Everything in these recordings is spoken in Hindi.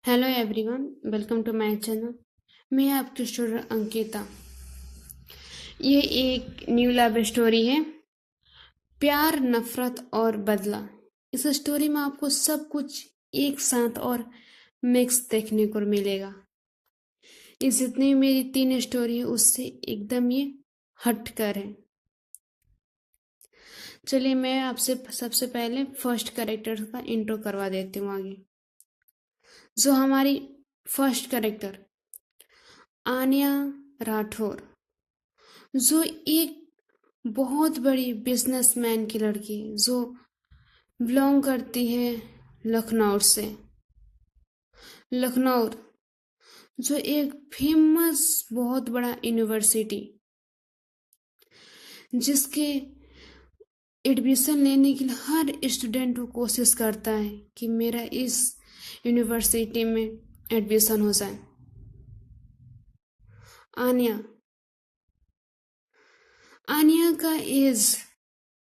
Hello everyone, welcome to my channel. मैं आपकी स्टूडेंट अंकिता। ये एक न्यू लव स्टोरी है, प्यार, नफरत और बदला। इस स्टोरी में आपको सब कुछ एक साथ और मिक्स देखने को मिलेगा। ये जितनी मेरी 3 स्टोरी है उससे एकदम ये हट कर है। चलिए मैं आपसे सबसे पहले फर्स्ट कैरेक्टर का इंट्रो करवा देती हूँ आगे। जो हमारी फर्स्ट कैरेक्टर आन्या राठौर, जो एक बहुत बड़ी बिजनेसमैन की लड़की जो बिलोंग करती है लखनऊ से। लखनऊ जो एक फेमस बहुत बड़ा यूनिवर्सिटी, जिसके एडमिशन लेने के लिए हर स्टूडेंट को कोशिश करता है कि मेरा इस यूनिवर्सिटी में एडमिशन हो जाए। आन्या आन्या का एज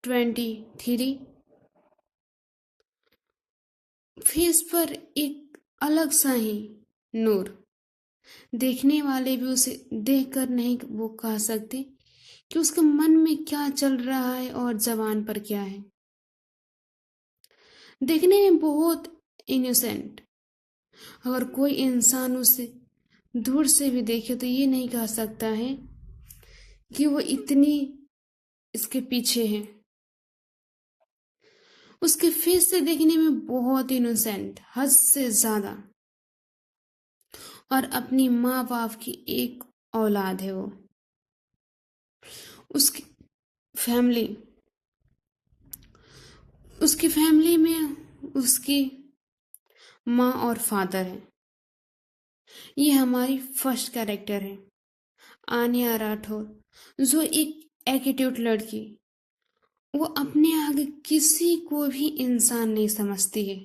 23। फेस पर एक अलग सा ही नूर। देखने वाले भी उसे देखकर नहीं वो कह सकते कि उसके मन में क्या चल रहा है और जबान पर क्या है। देखने में बहुत इनोसेंट। अगर कोई इंसान उसे दूर से भी देखे तो ये नहीं कह सकता है कि वो इतनी इसके पीछे है। उसके फेस से देखने में बहुत इनोसेंट, हद से ज्यादा, और अपनी माँ बाप की एक औलाद है वो। उसकी फैमिली उसकी फैमिली में उसकी माँ और फादर है। ये हमारी फर्स्ट कैरेक्टर है आन्या राठौर, जो एक एटीट्यूड लड़की। वो अपने आगे किसी को भी इंसान नहीं समझती है।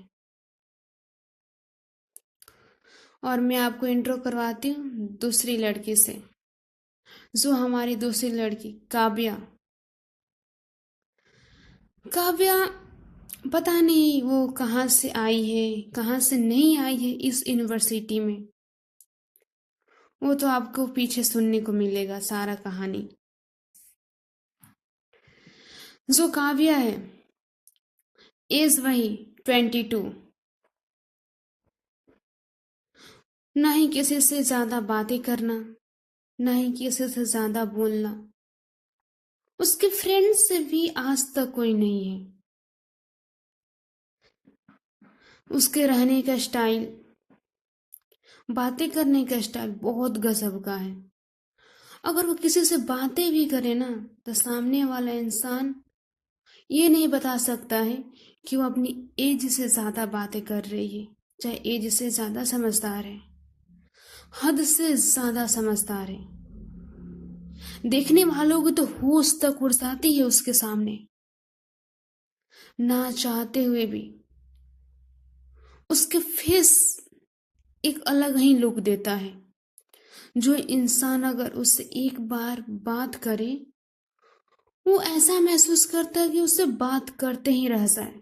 और मैं आपको इंट्रो करवाती हूँ दूसरी लड़की से, जो हमारी दूसरी लड़की काव्या। काव्या पता नहीं वो कहाँ से आई है, कहाँ से नहीं आई है इस यूनिवर्सिटी में। वो तो आपको पीछे सुनने को मिलेगा सारा कहानी। जो काव्या है, एज वही 22। ना ही किसी से ज्यादा बातें करना, ना ही किसी से ज्यादा बोलना। उसके फ्रेंड्स से भी आज तक कोई नहीं है। उसके रहने का स्टाइल, बातें करने का स्टाइल बहुत गजब का है। अगर वो किसी से बातें भी करे ना, तो सामने वाला इंसान ये नहीं बता सकता है कि वो अपनी एज से ज्यादा बातें कर रही है, चाहे एज से ज्यादा समझदार है, हद से ज्यादा समझदार है। देखने वालों की तो होश तक उड़ जाती है उसके सामने, ना चाहते हुए भी। उसके फेस एक अलग ही लुक देता है, जो इंसान अगर उससे एक बार बात करे, वो ऐसा महसूस करता है कि उससे बात करते ही रह जाए।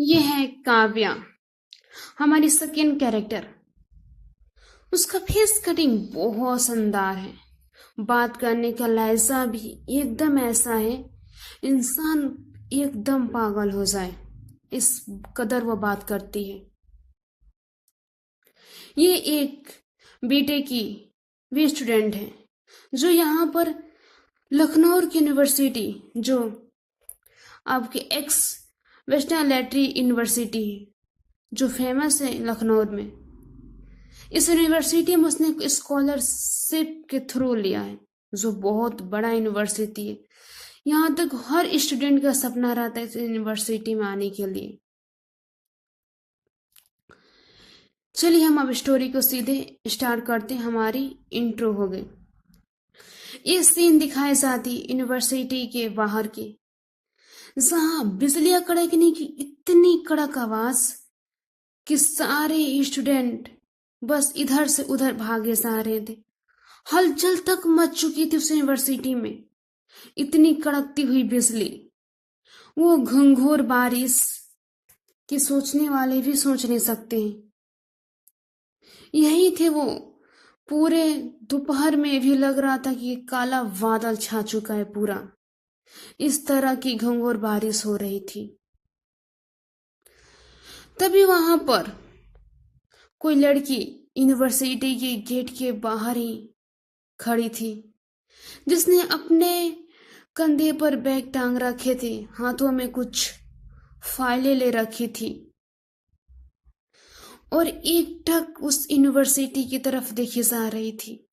ये है काव्या, हमारी सेकेंड कैरेक्टर। उसका फेस कटिंग बहुत शानदार है। बात करने का लहजा भी एकदम ऐसा है, इंसान एकदम पागल हो जाए इस कदर वो बात करती है। ये एक बीटेक की भी स्टूडेंट है, जो यहाँ पर लखनऊ की यूनिवर्सिटी, जो आपके एक्स वेस्टर्न लैटरी यूनिवर्सिटी है, जो फेमस है लखनऊ में। इस यूनिवर्सिटी में उसने स्कॉलरशिप के थ्रू लिया है, जो बहुत बड़ा यूनिवर्सिटी है। यहाँ तक हर स्टूडेंट का सपना रहता है इस यूनिवर्सिटी में आने के लिए। चलिए हम अब स्टोरी को सीधे स्टार्ट करते हैं। हमारी इंट्रो हो गई। ये सीन दिखाई जाती यूनिवर्सिटी के बाहर की, जहां बिजलियां कड़कने की इतनी कड़क आवाज कि सारे स्टूडेंट बस इधर से उधर भागे जा रहे थे। हलचल तक मच चुकी थी उस यूनिवर्सिटी में। इतनी कड़कती हुई बिजली, वो घंघोर बारिश कि सोचने वाले भी सोच नहीं सकते हैं। यही थे वो। पूरे दोपहर में भी लग रहा था कि काला बादल छा चुका है पूरा। इस तरह की घंघोर बारिश हो रही थी। तभी वहां पर कोई लड़की यूनिवर्सिटी के गेट के बाहर ही खड़ी थी, जिसने अपने कंधे पर बैग टांग रखे थे, हाथों में कुछ फाइलें ले रखी थी और एकटक उस यूनिवर्सिटी की तरफ देखी जा रही थी।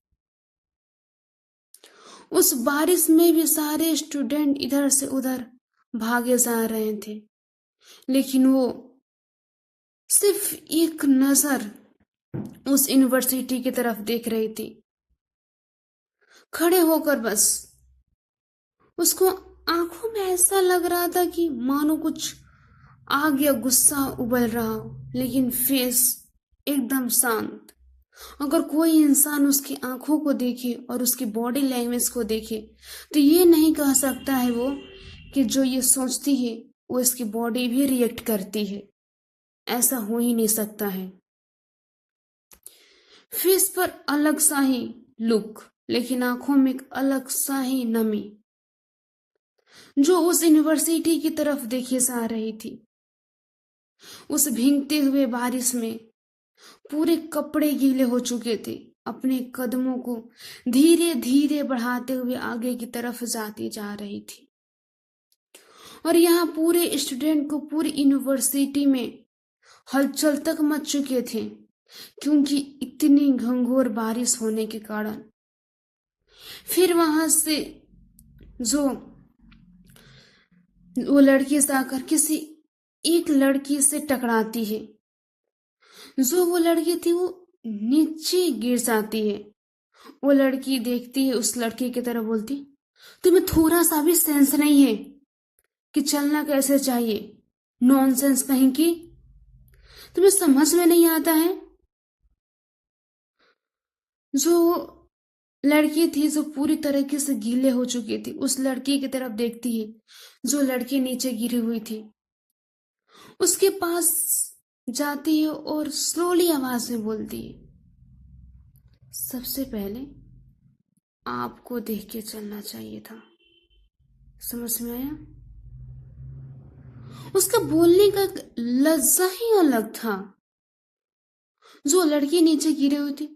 उस बारिश में भी सारे स्टूडेंट इधर से उधर भागे जा रहे थे, लेकिन वो सिर्फ एक नजर उस यूनिवर्सिटी की तरफ देख रही थी, खड़े होकर बस। उसको आंखों में ऐसा लग रहा था कि मानो कुछ आग या गुस्सा उबल रहा हो, लेकिन फेस एकदम शांत। अगर कोई इंसान उसकी आंखों को देखे और उसकी बॉडी लैंग्वेज को देखे तो ये नहीं कह सकता है वो कि जो ये सोचती है वो इसकी बॉडी भी रिएक्ट करती है। ऐसा हो ही नहीं सकता है। फेस पर अलग सा ही लुक, लेकिन आंखों में एक अलग सा ही नमी जो उस यूनिवर्सिटी की तरफ देखी जा रही थी। उस भीगते हुए बारिश में पूरे कपड़े गीले हो चुके थे। अपने कदमों को धीरे धीरे बढ़ाते हुए आगे की तरफ जाती जा रही थी। और यहाँ पूरे स्टूडेंट को पूरी यूनिवर्सिटी में हलचल तक मच चुके थे, क्योंकि इतनी घंघोर बारिश होने के कारण। फिर वहां से जो वो लड़की जाकर किसी एक लड़की से टकराती है। जो वो लड़की थी वो नीचे गिर जाती है। वो लड़की देखती है उस लड़की की तरफ, बोलती, तुम्हें थोड़ा सा भी सेंस नहीं है कि चलना कैसे चाहिए? नॉनसेंस कहीं की, तुम्हें समझ में नहीं आता है? जो लड़की थी जो पूरी तरीके से गीले हो चुकी थी, उस लड़की की तरफ देखती है जो लड़की नीचे गिरी हुई थी। उसके पास जाती है और स्लोली आवाज में बोलती है, सबसे पहले आपको देख के चलना चाहिए था। समझ में आया? उसका बोलने का लहजा ही अलग था। जो लड़की नीचे गिरी हुई थी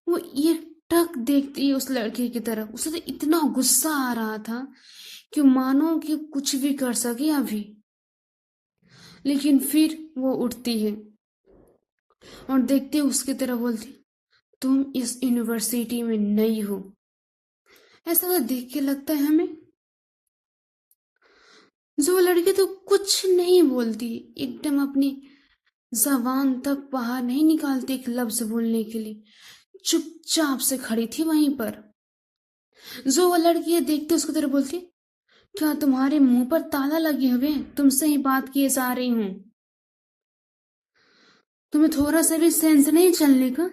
वो एक टक देखती है उस लड़की की तरफ। उसे तो इतना गुस्सा आ रहा था कि मानो कि कुछ भी कर सके अभी। लेकिन फिर वो उठती है और देखते उसकी तरफ, बोलती, तुम इस यूनिवर्सिटी में नई हो, ऐसा तो देख के लगता है हमें। जो लड़की तो कुछ नहीं बोलती, एकदम अपनी जबान तक बाहर नहीं निकालती एक लफ्ज बोलने के लिए, चुपचाप से खड़ी थी वहीं पर। जो वो लड़की देखते उसकी तरफ, बोलती, क्या तुम्हारे मुंह पर ताला लगे हुए? तुमसे ही बात किए जा रही हूं। तुम्हें थोड़ा सा भी सेंस नहीं चलने का?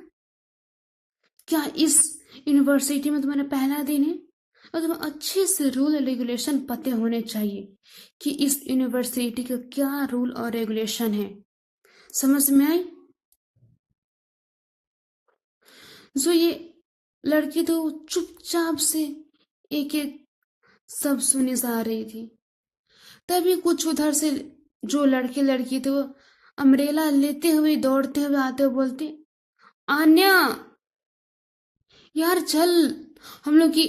क्या इस यूनिवर्सिटी में तुम्हारा पहला दिन है? और तुम्हें अच्छे से रूल रेगुलेशन पते होने चाहिए कि इस यूनिवर्सिटी का क्या रूल और रेगुलेशन है। समझ में आई? जो ये लड़की तो चुपचाप से एक एक सब सुनी जा रही थी। तभी कुछ उधर से जो लड़के लड़की थे वो अम्ब्रेला लेते हुए दौड़ते हुए आते हुए बोलते, आन्या, यार चल, हम लोग की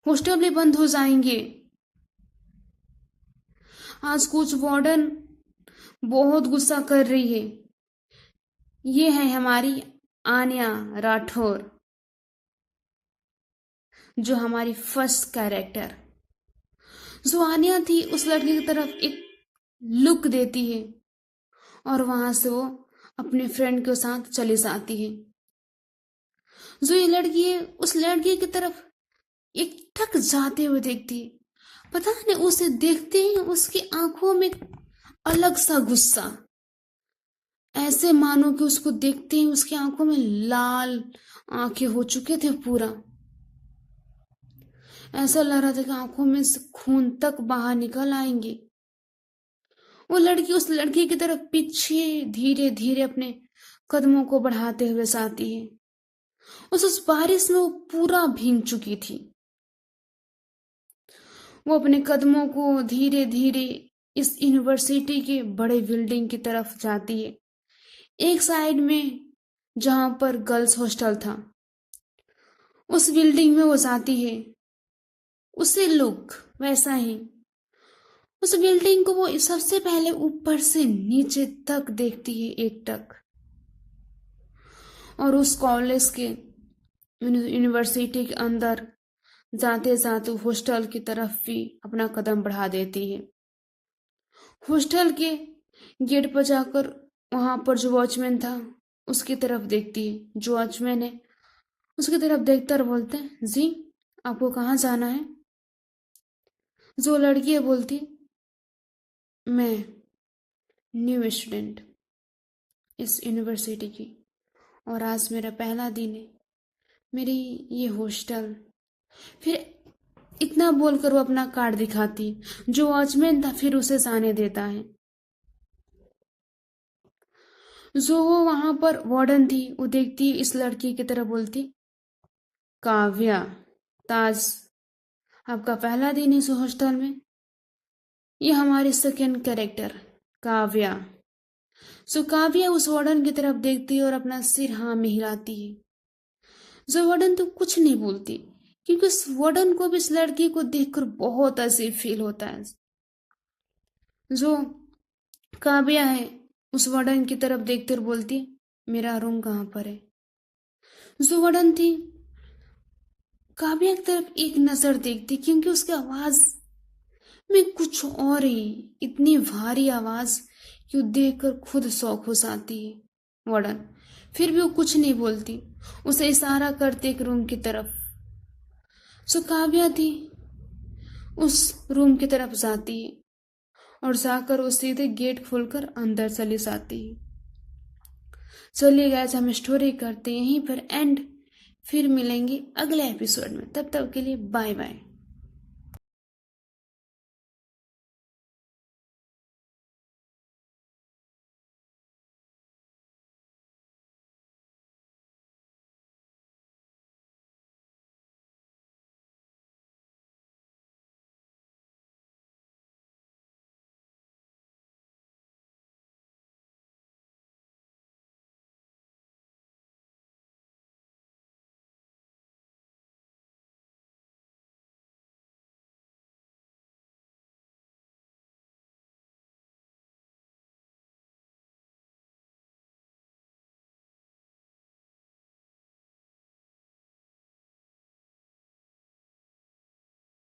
हॉस्टल भी बंद हो जाएंगे। आज कुछ वार्डन बहुत गुस्सा कर रही है। ये है हमारी आन्या राठौर, जो हमारी फर्स्ट कैरेक्टर। जो आन्या थी उस लड़की की तरफ एक लुक देती है और वहां से वो अपने फ्रेंड के साथ चली जाती है। जो ये लड़की है उस लड़की की तरफ एक टक जाते हुए देखती है। पता नहीं उसे देखते ही उसकी आंखों में अलग सा गुस्सा, ऐसे मानो कि उसको देखते ही उसकी आंखों में लाल आंखें हो चुके थे पूरा। ऐसा लग रहा था कि आंखों में से खून तक बाहर निकल आएंगे। वो लड़की उस लड़की की तरफ पीछे धीरे धीरे अपने कदमों को बढ़ाते हुए जाती है। उस बारिश में वो पूरा भीग चुकी थी। वो अपने कदमों को धीरे धीरे इस यूनिवर्सिटी के बड़े बिल्डिंग की तरफ जाती है। एक साइड में जहां पर गर्ल्स हॉस्टल था, उस बिल्डिंग में वो जाती है। उसे लुक वैसा ही, उस बिल्डिंग को वो सबसे पहले ऊपर से नीचे तक देखती है, एक टक। और उस कॉलेज के यूनिवर्सिटी के अंदर जाते जाते हॉस्टल की तरफ भी अपना कदम बढ़ा देती है। हॉस्टल के गेट पर जाकर वहां पर जो वॉचमैन था उसकी तरफ देखती है। जो वॉचमैन है उसकी तरफ देखकर बोलते हैं, जी आपको कहाँ जाना है? जो लड़की है बोलती, मैं न्यू स्टूडेंट इस यूनिवर्सिटी की, और आज मेरा पहला दिन है, मेरी ये हॉस्टल। फिर इतना बोलकर वो अपना कार्ड दिखाती। जो वॉचमैन था फिर उसे जाने देता है। जो वो वहां पर वार्डन थी वो देखती इस लड़की की तरफ, बोलती, काव्या, ताज, आपका पहला दिन इस हॉस्टल में। ये हमारी सेकेंड कैरेक्टर काव्या। सो काव्या उस वार्डन की तरफ देखती है और अपना सिर हाँ में हिलाती है। जो वार्डन तो कुछ नहीं बोलती, क्योंकि उस वार्डन को भी इस लड़की को देखकर बहुत अजीब फील होता है। जो काव्या है उस वार्डन की तरफ देखते और बोलती, मेरा रूम कहाँ पर है? जो वार्डन थी काव्या की तरफ एक नजर देखती, क्योंकि उसकी आवाज में कुछ और ही, इतनी भारी आवाज कि वो देखकर खुद शौक हो जाती है वार्डन। फिर भी वो कुछ नहीं बोलती, उसे इशारा करते एक रूम की तरफ। सो काव्या थी उस रूम की तरफ जाती है और जाकर वो सीधे गेट खोलकर अंदर चली जाती है। चलिए गाइस, हम स्टोरी करते हैं यहीं पर एंड। फिर मिलेंगे अगले एपिसोड में, तब तक के लिए बाय बाय।